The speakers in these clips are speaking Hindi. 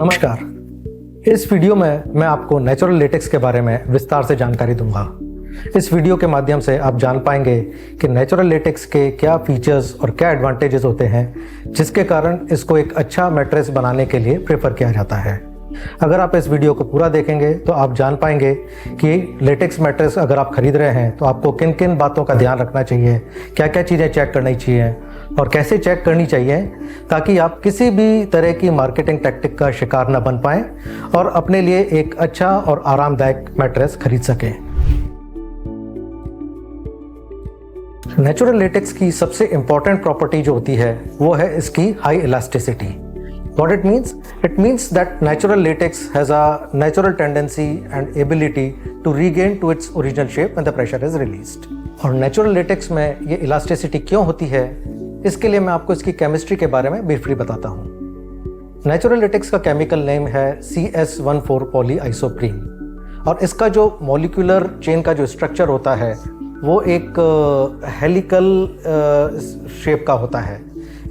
नमस्कार। इस वीडियो में मैं आपको नेचुरल लेटेक्स के बारे में विस्तार से जानकारी दूंगा। इस वीडियो के माध्यम से आप जान पाएंगे कि नेचुरल लेटेक्स के क्या फीचर्स और क्या एडवांटेजेस होते हैं जिसके कारण इसको एक अच्छा मैट्रेस बनाने के लिए प्रेफर किया जाता है। अगर आप इस वीडियो को पूरा देखेंगे तो आप जान पाएंगे कि लेटेक्स मैट्रेस अगर आप खरीद रहे हैं तो आपको किन किन बातों का ध्यान रखना चाहिए, क्या क्या चीज़ें चेक करनी चाहिए और कैसे चेक करनी चाहिए ताकि आप किसी भी तरह की मार्केटिंग टैक्टिक का शिकार न बन पाएं और अपने लिए एक अच्छा और आरामदायक मैट्रेस खरीद सकें। नेचुरल लेटेक्स की सबसे इंपॉर्टेंट प्रॉपर्टी जो होती है वो है इसकी high elasticity. What it means? It means that natural latex has a natural tendency and ability to regain to its original shape when the pressure is released. और नेचुरल लेटेक्स में ये इलास्टिसिटी क्यों होती है, इसके लिए मैं आपको इसकी केमिस्ट्री के बारे में ब्रीफली बताता हूँ। नेचुरल लेटेक्स का केमिकल नेम है CS14 पॉलीआइसोप्रीन और इसका जो मॉलिक्यूलर चेन का जो स्ट्रक्चर होता है वो एक हेलिकल शेप का होता है।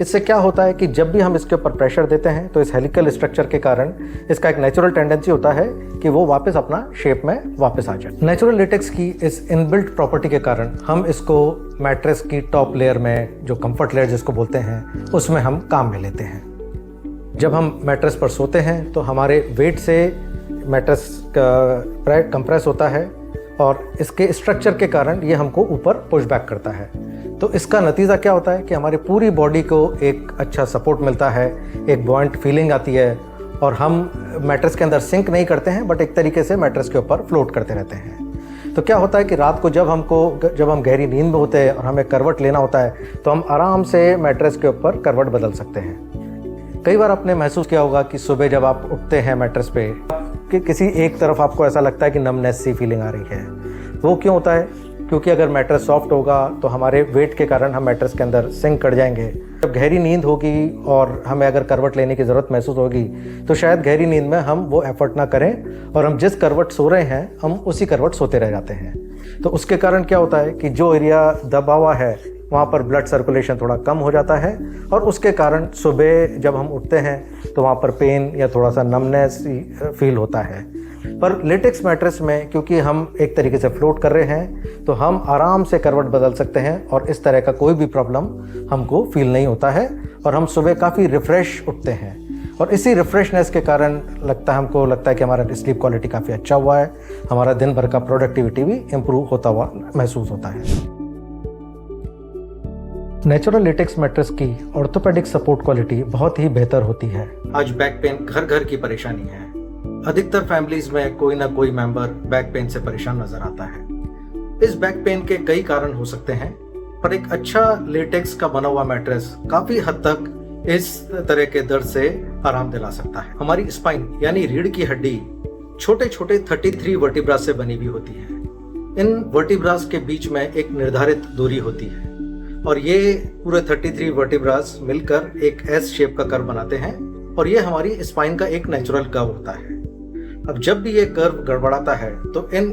इससे क्या होता है कि जब भी हम इसके ऊपर प्रेशर देते हैं तो इस हेलिकल स्ट्रक्चर के कारण इसका एक नेचुरल टेंडेंसी होता है कि वो वापस अपना शेप में वापस आ जाए। नेचुरल लेटेक्स की इस इनबिल्ट प्रॉपर्टी के कारण हम इसको मैट्रेस की टॉप लेयर में, जो कंफर्ट लेयर जिसको बोलते हैं, उसमें हम काम में लेते हैं। जब हम मैट्रेस पर सोते हैं तो हमारे वेट से मैट्रेस का कंप्रेस होता है और इसके स्ट्रक्चर के कारण ये हमको ऊपर पुश बैक करता है। तो इसका नतीजा क्या होता है कि हमारी पूरी बॉडी को एक अच्छा सपोर्ट मिलता है, एक बॉइंट फीलिंग आती है और हम मैट्रेस के अंदर सिंक नहीं करते हैं बट एक तरीके से मैट्रेस के ऊपर फ्लोट करते रहते हैं। तो क्या होता है कि रात को जब हम गहरी नींद में होते हैं और हमें करवट लेना होता है तो हम आराम से मैट्रेस के ऊपर करवट बदल सकते हैं। कई बार आपने महसूस किया होगा कि सुबह जब आप उठते हैं मैट्रेस पे कि किसी एक तरफ आपको ऐसा लगता है कि नमनेस सी फीलिंग आ रही है। वो क्यों होता है? क्योंकि अगर मैट्रेस सॉफ्ट होगा तो हमारे वेट के कारण हम मैट्रेस के अंदर सिंक कर जाएंगे। जब गहरी नींद होगी और हमें अगर करवट लेने की ज़रूरत महसूस होगी तो शायद गहरी नींद में हम वो एफर्ट ना करें और हम जिस करवट सो रहे हैं हम उसी करवट सोते रह जाते हैं। तो उसके कारण क्या होता है कि जो एरिया दबा हुआ है वहाँ पर ब्लड सर्कुलेशन थोड़ा कम हो जाता है और उसके कारण सुबह जब हम उठते हैं तो वहाँ पर पेन या थोड़ा सा नमनेस फील होता है। पर लेटेक्स मैट्रेस में क्योंकि हम एक तरीके से फ्लोट कर रहे हैं तो हम आराम से करवट बदल सकते हैं और इस तरह का कोई भी प्रॉब्लम हमको फील नहीं होता है और हम सुबह काफ़ी रिफ़्रेश उठते हैं और इसी रिफ़्रेशनेस के कारण हमको लगता है कि हमारा स्लीप क्वालिटी काफ़ी अच्छा हुआ है, हमारा दिन भर का प्रोडक्टिविटी भी इम्प्रूव होता हुआ महसूस होता है। नेचुरल लेटेक्स मैट्रेस की ऑर्थोपेडिक सपोर्ट क्वालिटी बहुत ही बेहतर होती है। आज बैक पेन घर घर की परेशानी है। अधिकतर फैमिलीज में कोई ना कोई मेंबर बैक पेन से परेशान नजर आता है। इस बैक पेन के कई कारण हो सकते हैं पर एक अच्छा लेटेक्स का बना हुआ मैट्रेस काफी हद तक इस तरह के दर्द से आराम दिला सकता है। हमारी स्पाइन यानी रीढ़ की हड्डी छोटे छोटे 33 वर्टिब्रास से बनी हुई होती है। इन वर्टिब्रास के बीच में एक निर्धारित दूरी होती है और ये पूरे 33 वर्टिब्रास मिलकर एक एस शेप का कर्व बनाते हैं और ये हमारी स्पाइन का एक नेचुरल कर्व होता है। अब जब भी ये कर्व गड़बड़ाता है तो इन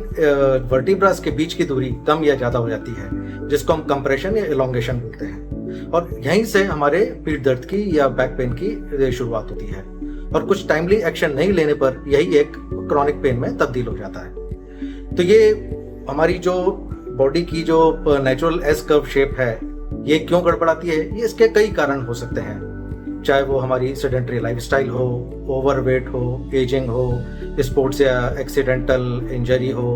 वर्टिब्रास के बीच की दूरी कम या ज्यादा हो जाती है जिसको हम कंप्रेशन या इलोंगेशन बोलते हैं और यहीं से हमारे पीठ दर्द की या बैक पेन की शुरुआत होती है और कुछ टाइमली एक्शन नहीं लेने पर यही एक क्रॉनिक पेन में तब्दील हो जाता है। तो ये हमारी जो बॉडी की जो नेचुरल एस कर्व शेप है ये क्यों गड़बड़ाती है, ये इसके कई कारण हो सकते हैं। चाहे वो हमारी सेडेंटरी लाइफस्टाइल हो, ओवरवेट हो, एजिंग हो, स्पोर्ट्स या एक्सीडेंटल इंजरी हो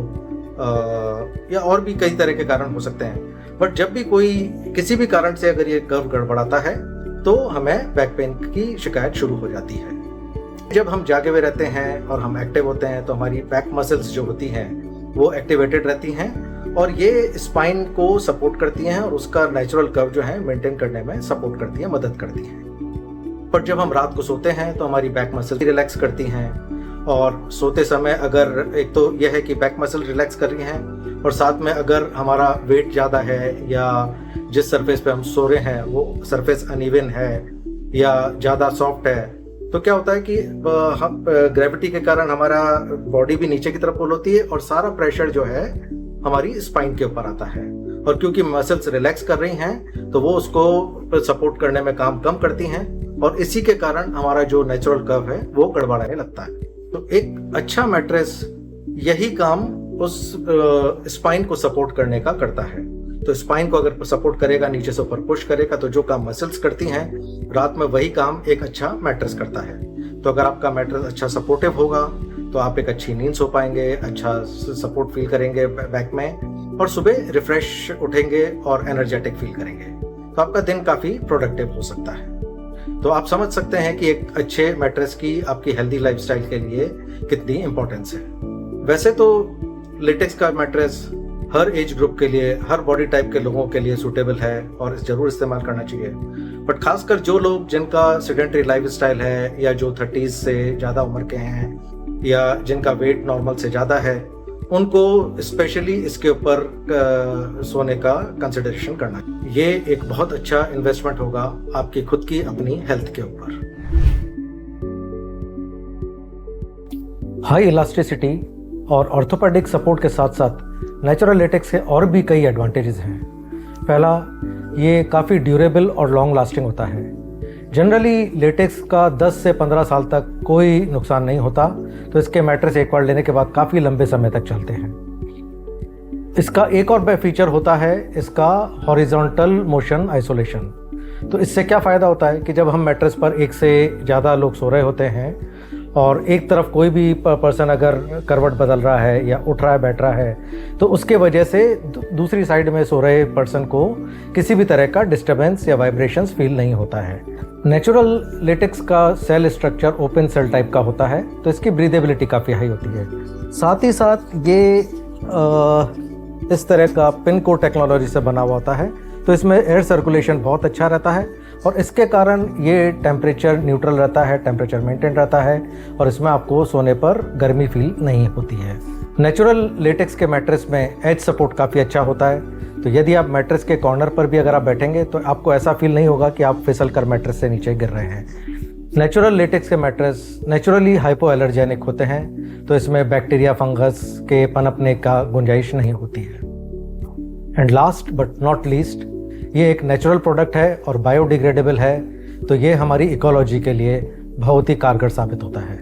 या और भी कई तरह के कारण हो सकते हैं। बट जब भी कोई किसी भी कारण से अगर ये कर्व गड़बड़ाता है तो हमें बैक पेन की शिकायत शुरू हो जाती है। जब हम जागे हुए रहते हैं और हम एक्टिव होते हैं तो हमारी बैक मसल्स जो होती हैं वो एक्टिवेटेड रहती हैं और ये स्पाइन को सपोर्ट करती हैं और उसका नेचुरल कर्व जो है मेंटेन करने में सपोर्ट करती हैं, मदद करती हैं। पर जब हम रात को सोते हैं तो हमारी बैक मसल रिलैक्स करती हैं और सोते समय अगर एक तो यह है कि बैक मसल रिलैक्स कर रही हैं और साथ में अगर हमारा वेट ज़्यादा है या जिस सरफेस पे हम सो रहे हैं वो सरफेस अनइवन है या ज़्यादा सॉफ्ट है तो क्या होता है कि हम ग्रेविटी के कारण हमारा बॉडी भी नीचे की तरफ पुल होती है और सारा प्रेशर जो है हमारी स्पाइन के ऊपर आता है और क्योंकि मसल्स रिलैक्स कर रही हैं तो वो उसको सपोर्ट करने में काम कम करती हैं और इसी के कारण हमारा जो नेचुरल कर्व है वो गड़बड़ाने लगता है। तो एक अच्छा मैट्रेस यही काम उस स्पाइन को सपोर्ट करने का करता है। तो स्पाइन को अगर सपोर्ट करेगा, नीचे से ऊपर पुश करेगा, तो जो काम मसल्स करती हैं रात में वही काम एक अच्छा मैट्रेस करता है। तो अगर आपका मैट्रेस अच्छा सपोर्टिव होगा तो आप एक अच्छी नींद सो पाएंगे, अच्छा सपोर्ट फील करेंगे बैक में, और सुबह रिफ्रेश उठेंगे और एनर्जेटिक फील करेंगे। तो आपका दिन काफ़ी प्रोडक्टिव हो सकता है। तो आप समझ सकते हैं कि एक अच्छे मैट्रेस की आपकी हेल्दी लाइफस्टाइल के लिए कितनी इंपॉर्टेंस है। वैसे तो लेटेक्स का मैट्रेस हर एज ग्रुप के लिए, हर बॉडी टाइप के लोगों के लिए सूटेबल है और ज़रूर इस्तेमाल करना चाहिए। बट खासकर जो लोग जिनका सेडेंटरी लाइफस्टाइल है, या जो 30s से ज़्यादा उम्र के हैं, या जिनका वेट नॉर्मल से ज़्यादा है, उनको स्पेशली इसके ऊपर सोने का कंसिडरेशन करना चाहिए। ये एक बहुत अच्छा इन्वेस्टमेंट होगा आपकी खुद की अपनी हेल्थ के ऊपर। हाई इलास्टिसिटी और ऑर्थोपेडिक सपोर्ट के साथ साथ नेचुरल लेटेक्स के और भी कई एडवांटेजेस हैं। पहला, ये काफ़ी ड्यूरेबल और लॉन्ग लास्टिंग होता है। जनरली लेटेक्स का 10 से 15 साल तक कोई नुकसान नहीं होता, तो इसके मैट्रेस एक बार लेने के बाद काफ़ी लंबे समय तक चलते हैं। इसका एक और फीचर होता है इसका हॉरिजॉन्टल मोशन आइसोलेशन। तो इससे क्या फ़ायदा होता है कि जब हम मैट्रेस पर एक से ज़्यादा लोग सो रहे होते हैं और एक तरफ कोई भी पर्सन अगर करवट बदल रहा है या उठ रहा है, बैठ रहा है, तो उसके वजह से दूसरी साइड में सो रहे पर्सन को किसी भी तरह का डिस्टर्बेंस या वाइब्रेशंस फील नहीं होता है। नेचुरल लेटेक्स का cell structure open cell type का होता है, तो इसकी ब्रीदेबिलिटी काफ़ी हाई होती है। साथ ही साथ ये इस तरह का पिन कोड टेक्नोलॉजी से बना हुआ होता है, तो इसमें एयर सर्कुलेशन बहुत अच्छा रहता है और इसके कारण ये टेम्परेचर न्यूट्रल रहता है, टेम्परेचर मेंटेन रहता है और इसमें आपको सोने पर गर्मी फील नहीं होती है। नेचुरल लेटेक्स के मैट्रेस में एज सपोर्ट काफ़ी अच्छा होता है, तो यदि आप मैट्रेस के कॉर्नर पर भी अगर आप बैठेंगे तो आपको ऐसा फील नहीं होगा कि आप फिसल कर मैट्रेस से नीचे गिर रहे हैं। नेचुरल लेटेक्स के मैट्रेस नेचुरली हाइपो एलर्जेनिक होते हैं, तो इसमें बैक्टीरिया, फंगस के पनपने का गुंजाइश नहीं होती है। And last but not least, ये एक नेचुरल प्रोडक्ट है और बायोडिग्रेडेबल है, तो ये हमारी इकोलॉजी के लिए बहुत ही कारगर साबित होता है।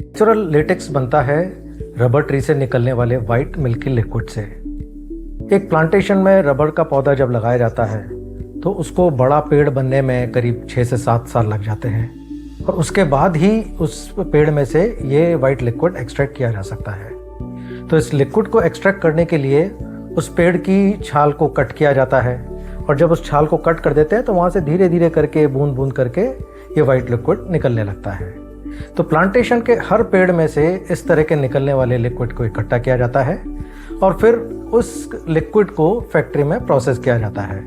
नेचुरल लेटेक्स बनता है रबर ट्री से निकलने वाले वाइट मिल्की लिक्विड से। एक प्लांटेशन में रबर का पौधा जब लगाया जाता है तो उसको बड़ा पेड़ बनने में करीब 6 से 7 साल लग जाते हैं और उसके बाद ही उस पेड़ में से ये वाइट लिक्विड एक्सट्रैक्ट किया जा सकता है। तो इस लिक्विड को एक्सट्रैक्ट करने के लिए उस पेड़ की छाल को कट किया जाता है और जब उस छाल को कट कर देते हैं तो वहाँ से धीरे धीरे करके बूंद बूंद करके ये वाइट लिक्विड निकलने लगता है। तो प्लांटेशन के हर पेड़ में से इस तरह के निकलने वाले लिक्विड को इकट्ठा किया जाता है और फिर उस लिक्विड को फैक्ट्री में प्रोसेस किया जाता है।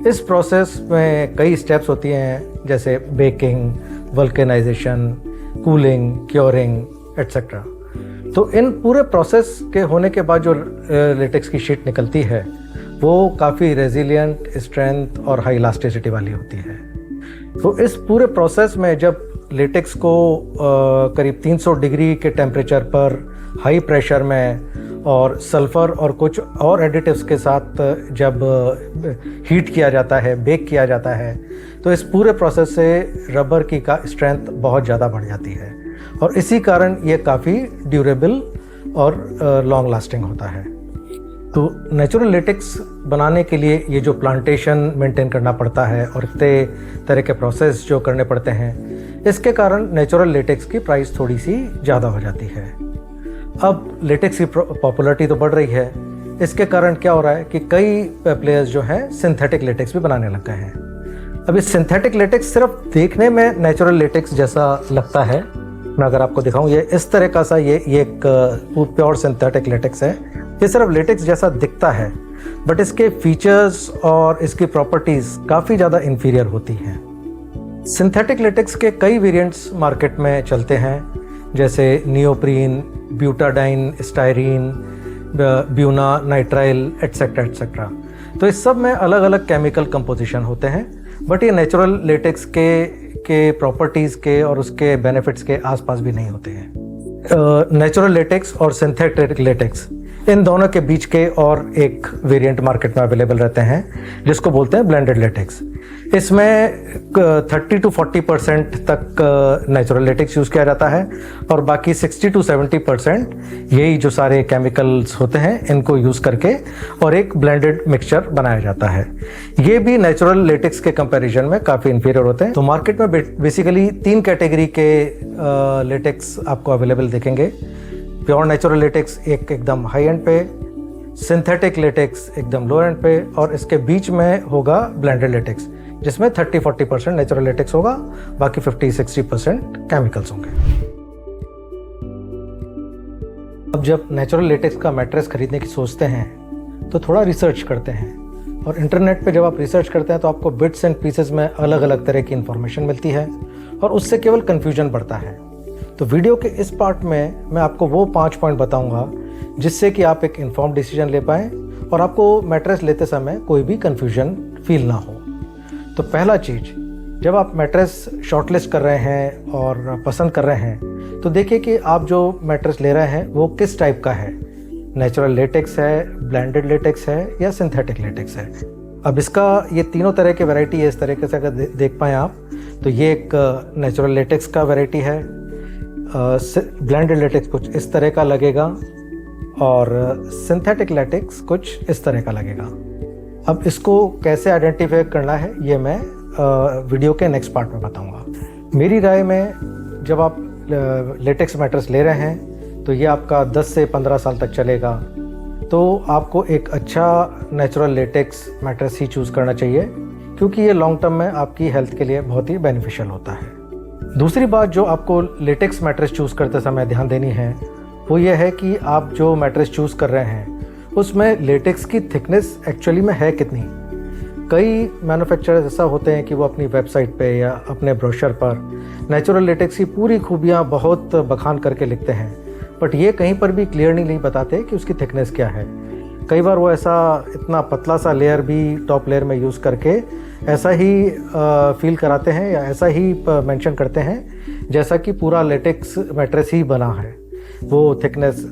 इस प्रोसेस में कई स्टेप्स होती हैं, जैसे baking, vulcanization, cooling, curing etcetera. तो इन पूरे प्रोसेस के होने के बाद जो लेटेक्स की शीट निकलती है वो काफ़ी रेजिलिएंट, स्ट्रेंथ और हाई इलास्टिसिटी वाली होती है। तो इस पूरे प्रोसेस में जब लेटेक्स को करीब 300 डिग्री के टेम्परेचर पर हाई प्रेशर में और सल्फ़र और कुछ और एडिटिव्स के साथ जब हीट किया जाता है, बेक किया जाता है, तो इस पूरे प्रोसेस से रबर की का स्ट्रेंथ बहुत ज़्यादा बढ़ जाती है और इसी कारण ये काफ़ी ड्यूरेबल और लॉन्ग लास्टिंग होता है। तो नेचुरल लेटेक्स बनाने के लिए ये जो प्लांटेशन मेंटेन करना पड़ता है और इतने तरह के प्रोसेस जो करने पड़ते हैं, इसके कारण नेचुरल लेटेक्स की प्राइस थोड़ी सी ज़्यादा हो जाती है। अब लेटेक्स की पॉपुलैरिटी तो बढ़ रही है, इसके कारण क्या हो रहा है कि कई प्लेयर्स जो हैं सिंथेटिक लेटेक्स भी बनाने लग गए हैं। अब इस सिंथेटिक लेटेक्स सिर्फ देखने में नेचुरल लेटेक्स जैसा लगता है। मैं अगर आपको दिखाऊं, ये इस तरह का सा ये एक प्योर सिंथेटिक लेटेक्स है। ये सिर्फ लेटेक्स जैसा दिखता है, बट इसके फीचर्स और इसकी प्रॉपर्टीज़ काफ़ी ज़्यादा इन्फीरियर होती हैं। सिंथेटिक लेटेक्स के कई वेरिएंट्स मार्केट में चलते हैं, जैसे neoprene, butadiene, styrene, Buena, nitrile etcetera etcetera. तो इस सब में अलग अलग केमिकल कंपोजिशन होते हैं, बट ये नेचुरल लेटेक्स के प्रॉपर्टीज़ के और उसके बेनिफिट्स के आसपास भी नहीं होते हैं। नेचुरल लेटेक्स और सिंथेटिक लेटेक्स इन दोनों के बीच के और एक वेरिएंट मार्केट में अवेलेबल रहते हैं जिसको बोलते हैं ब्लेंडेड लेटेक्स। इसमें 30 to 40% तक नेचुरल लेटेक्स यूज़ किया जाता है और बाकी 60 to 70% यही जो सारे केमिकल्स होते हैं इनको यूज़ करके और एक ब्लेंडेड मिक्सचर बनाया जाता है। ये भी नेचुरल लेटेक्स के कंपैरिजन में काफ़ी इंफीरियर होते हैं। तो मार्केट में बेसिकली 3 कैटेगरी के लेटेक्स आपको अवेलेबल देखेंगे। प्योर नेचुरल लेटेक्स एकदम हाई एंड पे, सिंथेटिक लेटेक्स एकदम लो एंड पे, और इसके बीच में होगा ब्लेंडेड लेटेक्स जिसमें 30-40% नेचुरल लेटेक्स होगा, बाकी 50-60% केमिकल्स होंगे। अब जब नेचुरल लेटेक्स का मैट्रेस खरीदने की सोचते हैं तो थोड़ा रिसर्च करते हैं, और इंटरनेट पे जब आप रिसर्च करते हैं तो आपको बिट्स एंड पीसेस में अलग अलग तरह की इंफॉर्मेशन मिलती है और उससे केवल कन्फ्यूजन बढ़ता है। तो वीडियो के इस पार्ट में मैं आपको वो 5 पॉइंट बताऊंगा जिससे कि आप एक इन्फॉर्म डिसीजन ले पाएँ और आपको मैट्रेस लेते समय कोई भी कन्फ्यूजन फील ना हो। तो पहला चीज़, जब आप मैट्रेस शॉर्टलिस्ट कर रहे हैं और पसंद कर रहे हैं तो देखिए कि आप जो मैट्रेस ले रहे हैं वो किस टाइप का है। नेचुरल लेटेक्स है, ब्लेंडेड लेटेक्स है या सिंथेटिक लेटेक्स है। अब इसका ये तीनों तरह के वैरायटी है। इस तरीके से अगर देख पाएँ आप तो ये एक नेचुरल लेटेक्स का वैरायटी है। ब्लेंडेड लेटेक्स कुछ इस तरह का लगेगा और सिंथेटिक लेटेक्स कुछ इस तरह का लगेगा। अब इसको कैसे आइडेंटिफाई करना है ये मैं वीडियो के नेक्स्ट पार्ट में बताऊंगा। मेरी राय में जब आप लेटेक्स मैट्रेस ले रहे हैं तो ये आपका 10 से 15 साल तक चलेगा, तो आपको एक अच्छा नेचुरल लेटेक्स मैट्रेस ही चूज़ करना चाहिए क्योंकि ये लॉन्ग टर्म में आपकी हेल्थ के लिए बहुत ही बेनिफिशियल होता है। दूसरी बात जो आपको लेटेक्स मैट्रेस चूज़ करते समय ध्यान देनी है वो ये है कि आप जो मैट्रेस चूज़ कर रहे हैं उसमें लेटेक्स की थिकनेस एक्चुअली में है कितनी। कई मैन्युफैक्चरर्स ऐसा होते हैं कि वो अपनी वेबसाइट पे या अपने ब्रोशर पर नेचुरल लेटेक्स की पूरी खूबियाँ बहुत बखान करके लिखते हैं, बट ये कहीं पर भी क्लियरली नहीं बताते कि उसकी थिकनेस क्या है। कई बार वो ऐसा इतना पतला सा लेयर भी टॉप लेयर में यूज़ करके ऐसा ही फील कराते हैं या ऐसा ही मेंशन करते हैं जैसा कि पूरा लेटेक्स मैट्रेस ही बना है। वो थिकनेस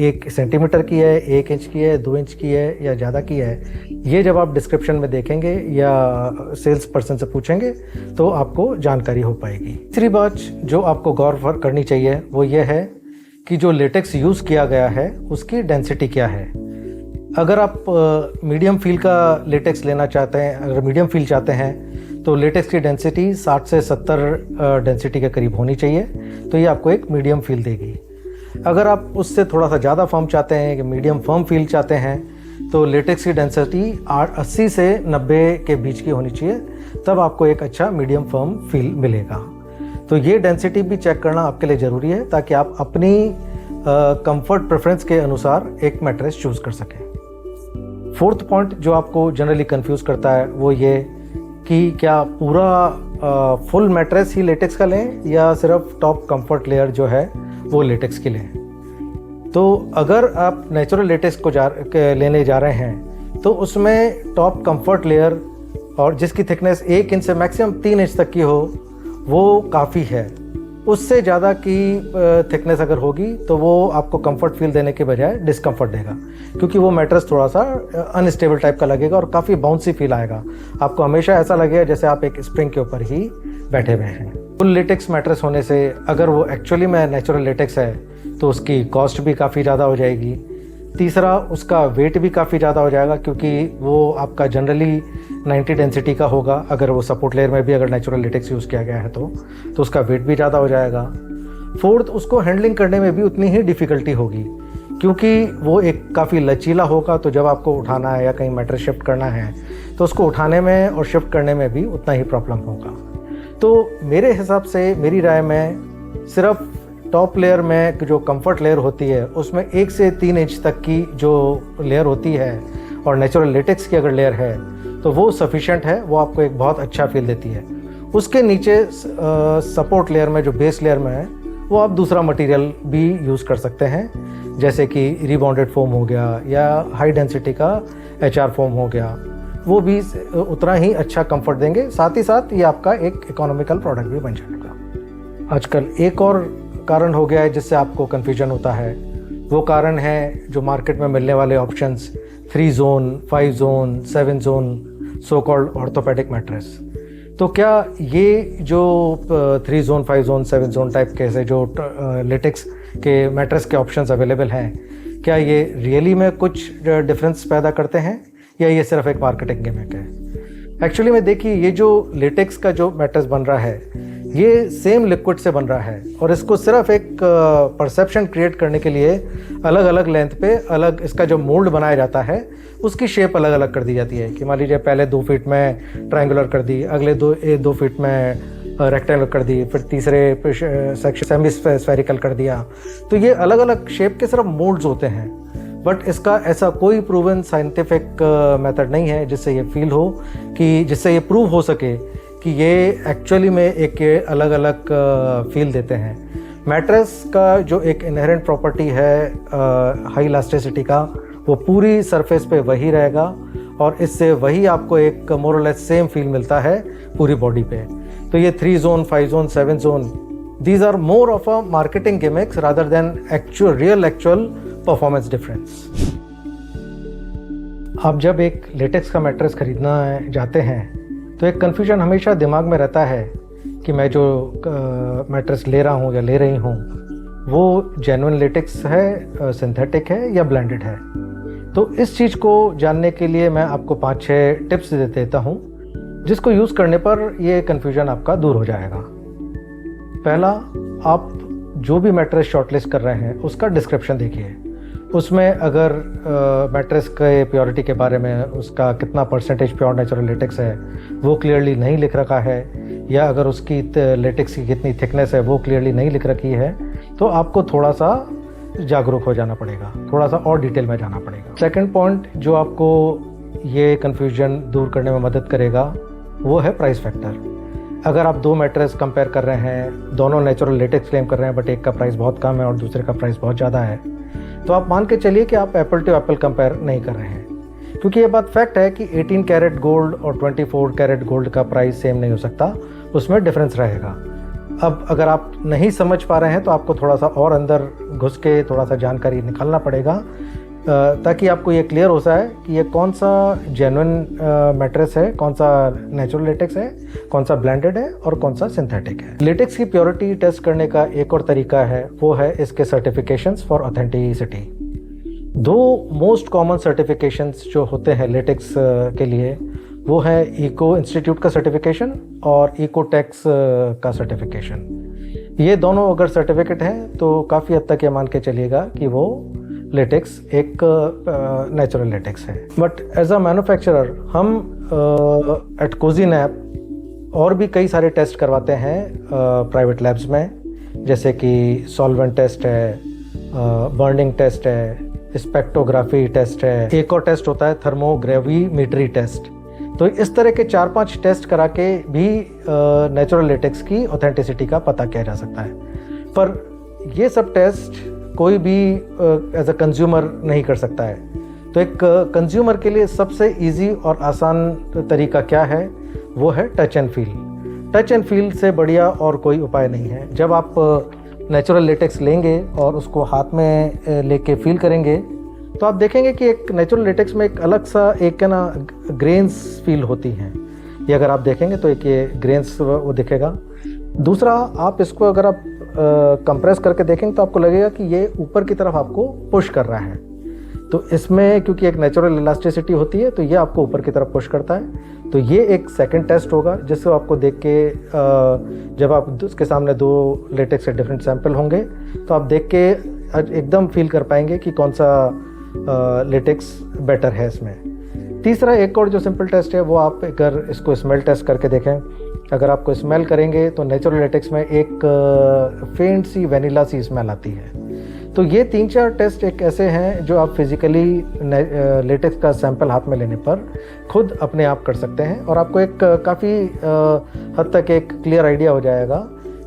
1 सेंटीमीटर की है, 1 इंच की है, 2 इंच की है या ज़्यादा की है, ये जब आप डिस्क्रिप्शन में देखेंगे या सेल्स पर्सन से पूछेंगे तो आपको जानकारी हो पाएगी। तीसरी बात जो आपको गौर करनी चाहिए वो ये है कि जो लेटेक्स यूज़ किया गया है उसकी डेंसिटी क्या है। अगर आप मीडियम फील का लेटेक्स लेना चाहते हैं, अगर मीडियम फील चाहते हैं तो लेटेक्स की डेंसिटी 60 से 70 डेंसिटी के करीब होनी चाहिए, तो ये आपको एक मीडियम फील देगी। अगर आप उससे थोड़ा सा ज़्यादा फर्म चाहते हैं कि मीडियम फर्म फील चाहते हैं तो लेटेक्स की डेंसिटी 80 से 90 के बीच की होनी चाहिए, तब आपको एक अच्छा मीडियम फर्म फील मिलेगा। तो ये डेंसिटी भी चेक करना आपके लिए ज़रूरी है ताकि आप अपनी कंफर्ट प्रेफरेंस के अनुसार एक मैट्रेस चूज़ कर सकें। फोर्थ पॉइंट जो आपको जनरली कंफ्यूज करता है वो ये कि क्या पूरा फुल मैट्रेस ही लेटेक्स का लें या सिर्फ टॉप कंफर्ट लेयर जो है वो लेटेक्स की लें। तो अगर आप नेचुरल लेटेक्स को लेने जा रहे हैं तो उसमें टॉप कंफर्ट लेयर और जिसकी थिकनेस 1 इंच से मैक्सिमम 3 इंच तक की हो वो काफ़ी है। उससे ज़्यादा की थिकनेस अगर होगी तो वो आपको कंफर्ट फील देने के बजाय डिस्कम्फर्ट देगा, क्योंकि वो मैट्रेस थोड़ा सा अनस्टेबल टाइप का लगेगा और काफ़ी बाउंसी फील आएगा। आपको हमेशा ऐसा लगेगा जैसे आप एक स्प्रिंग के ऊपर ही बैठे हुए हैं। फुल लेटेक्स मैट्रेस होने से अगर वो एक्चुअली में नेचुरल लेटेक्स है तो उसकी कॉस्ट भी काफ़ी ज़्यादा हो जाएगी। तीसरा, उसका वेट भी काफ़ी ज़्यादा हो जाएगा क्योंकि वो आपका जनरली 90 डेंसिटी का होगा। अगर वो सपोर्ट लेयर में भी अगर नेचुरल लेटेक्स यूज़ किया गया है तो उसका वेट भी ज़्यादा हो जाएगा। फोर्थ, उसको हैंडलिंग करने में भी उतनी ही डिफ़िकल्टी होगी क्योंकि वो एक काफ़ी लचीला होगा, तो जब आपको उठाना है या कहीं मैट्रेस शिफ्ट करना है तो उसको उठाने में और शिफ्ट करने में भी उतना ही प्रॉब्लम होगा। तो मेरे हिसाब से, मेरी राय में, सिर्फ टॉप लेयर में जो कंफर्ट लेयर होती है उसमें 1 से 3 इंच तक की जो लेयर होती है और नेचुरल लेटेक्स की अगर लेयर है तो वो सफिशेंट है, वो आपको एक बहुत अच्छा फील देती है। उसके नीचे सपोर्ट लेयर में जो बेस लेयर में है वो आप दूसरा मटेरियल भी यूज़ कर सकते हैं, जैसे कि रिबॉन्डेड फोम हो गया या हाई डेंसिटी का HR फोम हो गया, वो भी उतना ही अच्छा कंफर्ट देंगे। साथ ही साथ ये आपका एक इकोनॉमिकल प्रोडक्ट भी बन जाएगा। आजकल एक और कारण हो गया है जिससे आपको कन्फ्यूजन होता है, वो कारण है जो मार्केट में मिलने वाले options 3 zone, 5 zone, 7 zone so called orthopaedic mattress. तो क्या ये जो 3 जोन, 5 जोन, 7 जोन टाइप के ऐसे जो लेटेक्स के मैट्रेस के ऑप्शंस अवेलेबल हैं, क्या ये रियली में कुछ डिफरेंस पैदा करते हैं या ये सिर्फ एक मार्केटिंग गिमिक है? एक्चुअली में देखिए, ये जो लेटेक्स का जो मैट्रेस बन रहा है ये सेम लिक्विड से बन रहा है और इसको सिर्फ एक परसेप्शन क्रिएट करने के लिए अलग अलग लेंथ पे अलग इसका जो मोल्ड बनाया जाता है उसकी शेप अलग अलग कर दी जाती है कि मान लीजिए पहले 2 फीट में ट्रायंगुलर कर दी, अगले 2 फीट में रेक्टेंगुलर कर दी, फिर तीसरे सेक्शन सेमी स्फेरिकल कर दिया। तो ये अलग अलग शेप के सिर्फ मोल्ड्स होते हैं, बट इसका ऐसा कोई प्रूवन साइंटिफिक मेथड नहीं है जिससे ये फील हो कि जिससे ये प्रूव हो सके कि ये एक्चुअली में एक अलग अलग फील देते हैं। मैट्रेस का जो एक इनहेरेंट प्रॉपर्टी है हाई इलास्टिसिटी का, वो पूरी सरफेस पे वही रहेगा और इससे वही आपको एक मोर और लेस सेम फील मिलता है पूरी बॉडी पे। तो ये 3 zone, 5 zone, 7 zone, these are more of a marketing gimmicks rather than actual performance difference. आप जब एक लेटेक्स का मैट्रेस खरीदना जाते हैं तो एक कन्फ्यूजन हमेशा दिमाग में रहता है कि मैं जो मैट्रेस ले रहा हूँ या ले रही हूँ वो जेन्युइन लेटेक्स है, सिंथेटिक है या ब्लेंडेड है। तो इस चीज़ को जानने के लिए मैं आपको 5-6 टिप्स दे देता हूँ जिसको यूज़ करने पर ये कन्फ्यूजन आपका दूर हो जाएगा। पहला, आप जो भी मैट्रेस शॉर्टलिस्ट कर रहे हैं उसका डिस्क्रिप्शन देखिए। उसमें अगर मैट्रेस के प्योरिटी के बारे में, उसका कितना परसेंटेज प्योर नेचुरल लेटेक्स है वो क्लियरली नहीं लिख रखा है, या अगर उसकी लेटेक्स की कितनी थिकनेस है वो क्लियरली नहीं लिख रखी है, तो आपको थोड़ा सा जागरूक हो जाना पड़ेगा, थोड़ा सा और डिटेल में जाना पड़ेगा। सेकंड पॉइंट जो आपको ये कन्फ्यूजन दूर करने में मदद करेगा वो है प्राइस फैक्टर। अगर आप 2 मैट्रेस कंपेयर कर रहे हैं, दोनों नेचुरल लेटेक्स क्लेम कर रहे हैं बट एक का प्राइस बहुत कम है और दूसरे का प्राइस बहुत ज़्यादा है, तो आप मान के चलिए कि आप एप्पल टू एप्पल कंपेयर नहीं कर रहे हैं, क्योंकि ये बात फैक्ट है कि 18 कैरेट गोल्ड और 24 कैरेट गोल्ड का प्राइस सेम नहीं हो सकता, उसमें डिफरेंस रहेगा। अब अगर आप नहीं समझ पा रहे हैं तो आपको थोड़ा सा और अंदर घुस के थोड़ा सा जानकारी निकालना पड़ेगा ताकि आपको ये क्लियर हो जाए कि ये कौन सा जेन्युइन मैट्रेस है, कौन सा नेचुरल लेटेक्स है, कौन सा ब्लेंडेड है और कौन सा सिंथेटिक है। लेटेक्स की प्योरिटी टेस्ट करने का एक और तरीका है, वो है इसके certifications for authenticity. 2 most common certifications जो होते हैं लेटेक्स के लिए वो है इको इंस्टीट्यूट का सर्टिफिकेशन और इकोटेक्स का सर्टिफिकेशन। ये दोनों अगर सर्टिफिकेट हैं तो काफ़ी हद तक ये मान के चलिएगा कि वो लेटेक्स एक नेचुरल लेटेक्स है। बट एज अ मैन्युफैक्चरर हम एट कोजीनैप और भी कई सारे टेस्ट करवाते हैं प्राइवेट लैब्स में, जैसे कि सॉल्वेंट टेस्ट है, बर्निंग टेस्ट है, स्पेक्ट्रोग्राफी टेस्ट है, एक और टेस्ट होता है थर्मोग्रेविमेट्री टेस्ट। तो इस तरह के 4-5 टेस्ट करा के भी नेचुरल लेटेक्स की ऑथेंटिसिटी का पता किया जा सकता है। पर ये सब टेस्ट कोई भी एज अ कंज्यूमर नहीं कर सकता है। तो एक कंज्यूमर के लिए सबसे इजी और आसान तरीका क्या है, वो है touch and feel. Touch and feel से बढ़िया और कोई उपाय नहीं है। जब आप नेचुरल लेटेक्स लेंगे और उसको हाथ में लेके फील करेंगे तो आप देखेंगे कि एक नेचुरल लेटेक्स में एक अलग सा एक है ना ग्रेन्स फील होती हैं। ये अगर आप देखेंगे तो एक ये ग्रेन्स वो दिखेगा। दूसरा, आप इसको अगर आप कंप्रेस करके देखेंगे तो आपको लगेगा कि ये ऊपर की तरफ आपको पुश कर रहा है। तो इसमें क्योंकि एक नेचुरल इलास्टिसिटी होती है तो ये आपको ऊपर की तरफ पुश करता है। तो ये एक सेकंड टेस्ट होगा जिससे आपको देख के जब आप उसके सामने 2 लेटेक्स के डिफरेंट सैंपल होंगे तो आप देख के एकदम फील कर पाएंगे कि कौन सा लेटेक्स बेटर है इसमें। तीसरा, एक और जो सिंपल टेस्ट है वो आप अगर इसको स्मेल टेस्ट करके देखें, अगर आपको स्मेल करेंगे तो नेचुरल लेटेक्स में एक फेंट सी वेनिला सी स्मेल आती है। तो ये 3-4 टेस्ट एक ऐसे हैं जो आप फिज़िकली लेटेक्स का सैंपल हाथ में लेने पर खुद अपने आप कर सकते हैं और आपको एक काफ़ी हद तक एक क्लियर आइडिया हो जाएगा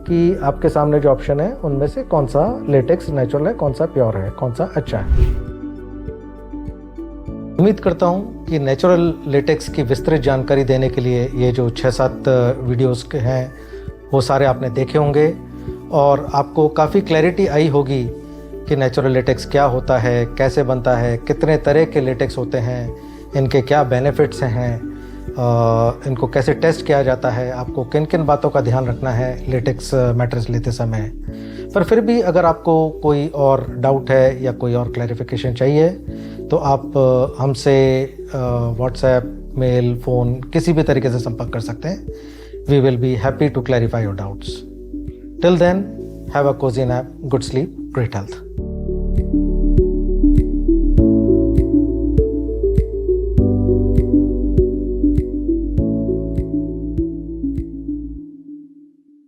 कि आपके सामने जो ऑप्शन है उनमें से कौन सा लेटेक्स नेचुरल है, कौन सा प्योर है, कौन सा अच्छा है। उम्मीद करता हूँ कि नेचुरल लेटेक्स की विस्तृत जानकारी देने के लिए ये जो 6-7 वीडियोस के हैं वो सारे आपने देखे होंगे और आपको काफ़ी क्लैरिटी आई होगी कि नेचुरल लेटेक्स क्या होता है, कैसे बनता है, कितने तरह के लेटेक्स होते हैं, इनके क्या बेनिफिट्स हैं, इनको कैसे टेस्ट किया जाता है, आपको किन किन बातों का ध्यान रखना है लेटेक्स मैटर्स लेते समय। पर फिर भी अगर आपको कोई और डाउट है या कोई और क्लैरिफिकेशन चाहिए तो आप हमसे व्हाट्सएप, मेल, फ़ोन किसी भी तरीके से संपर्क कर सकते हैं। We will be happy to clarify your doubts. Till then, have a cosy nap, good sleep, great health.